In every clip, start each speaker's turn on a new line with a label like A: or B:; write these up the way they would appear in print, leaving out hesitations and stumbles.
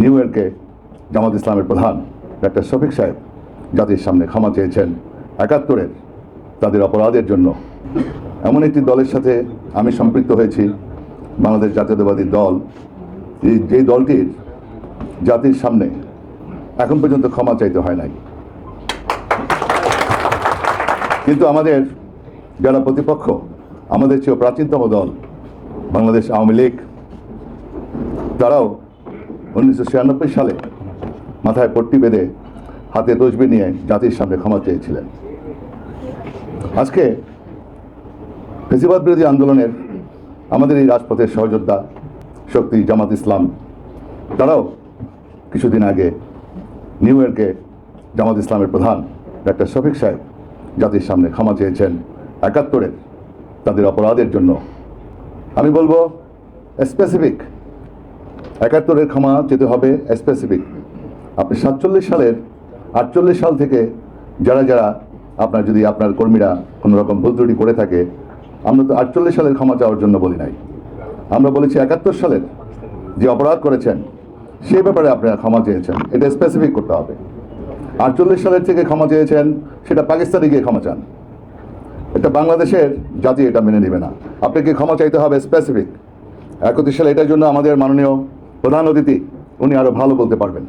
A: New ইয়র্কে জামাত ইসলামের প্রধান ডক্টর শফিক সাহেব জাতির সামনে ক্ষমা চেয়েছেন ৭১-এর তাদের অপরাধের জন্য। এমন একটি দলের সাথে আমি সম্পৃক্ত হয়েছি, বাংলাদেশ জাতীয়তাবাদী দল, যেই দলটির জাতির সামনে এখন পর্যন্ত ক্ষমা চাইতে হয় নাই। কিন্তু আমাদের যারা প্রতিপক্ষ, আমাদের চেয়েও প্রাচীনতম দল বাংলাদেশ আওয়ামী লীগ, তারাও 1996 সালে মাথায় পট্টি বেঁধে হাতে তসবিহ নিয়ে জাতির সামনে ক্ষমা চেয়েছিলেন। আজকে ফ্যাসিবাদ বিরোধী আন্দোলনের আমাদের এই রাজপথের সহযোদ্ধা শক্তি জামাত ইসলাম, তারাও কিছুদিন আগে নিউ ইয়র্কে জামাত ইসলামের প্রধান ডক্টর শফিক সাহেব জাতির সামনে ক্ষমা চেয়েছেন ৭১-এর তাদের অপরাধের জন্য। আমি বলবো স্পেসিফিক, ৭১-এর ক্ষমা চেতে হবে স্পেসিফিক। আপনি 47 সালের 48 সাল থেকে যারা যারা যদি আপনার কর্মীরা কোনো রকম ভুল ত্রুটি করে থাকে, আমরা তো 48 সালের ক্ষমা চাওয়ার জন্য বলি নাই, আমরা বলেছি ৭১ সালের যে অপরাধ করেছেন সেই ব্যাপারে আপনারা ক্ষমা চেয়েছেন, এটা স্পেসিফিক করতে হবে। 48 সালের থেকে ক্ষমা চেয়েছেন, সেটা পাকিস্তানে গিয়ে ক্ষমা চান, এটা বাংলাদেশের জাতি এটা মেনে নেবে না। আপনাকে ক্ষমা চাইতে হবে স্পেসিফিক। 31 সালে এটার জন্য আমাদের মাননীয় প্রধান অতিথি উনি আরো ভালো বলতে পারবেন।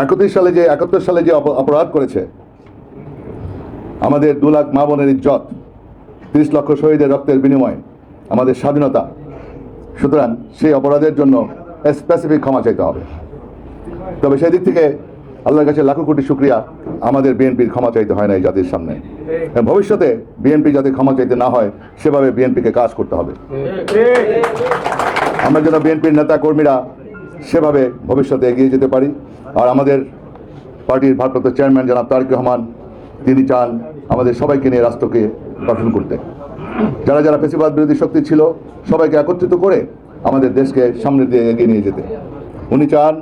A: 71 সালে যে অপরাধ করেছে, আমাদের 2 লাখ মা বোনের ইজ্জত, 30 লক্ষ শহীদের রক্তের বিনিময়ে আমাদের স্বাধীনতা, সুতরাং সেই অপরাধের জন্য স্পেসিফিক ক্ষমা চাইতে হবে। তবে সেই দিক থেকে আল্লাহর কাছে লাখো কোটি শুকরিয়া, আমাদের বিএনপির ক্ষমা চাইতে হয় না এই জাতির সামনে। ভবিষ্যতে বিএনপি যাতে ক্ষমা চাইতে না হয় সেভাবে বিএনপিকে কাজ করতে হবে। আমরা যেন বিএনপির নেতা কর্মীরা সেভাবে ভবিষ্যতে এগিয়ে যেতে পারি। আর আমাদের পার্টির ভারপ্রাপ্ত চেয়ারম্যান জনাব তারেক রহমান, তিনি চান আমাদের সবাইকে নিয়ে রাষ্ট্রকে গঠন করতে। যারা যারা ফ্যাসিবাদ বিরোধী শক্তি ছিল সবাইকে একত্রিত করে আমাদের দেশকে সামনে দিয়ে এগিয়ে নিয়ে যেতে। উনি চান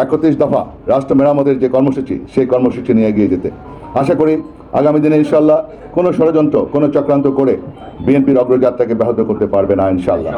A: 31 দফা রাষ্ট্র মেরামতের যে কর্মসূচি, সেই কর্মসূচি নিয়ে এগিয়ে যেতে। আশা করি আগামী দিনে ইনশাআল্লাহ কোনো ষড়যন্ত্র, কোনো চক্রান্ত করে বিএনপির অগ্রযাত্রাকে ব্যাহত করতে পারবে না ইনশাআল্লাহ।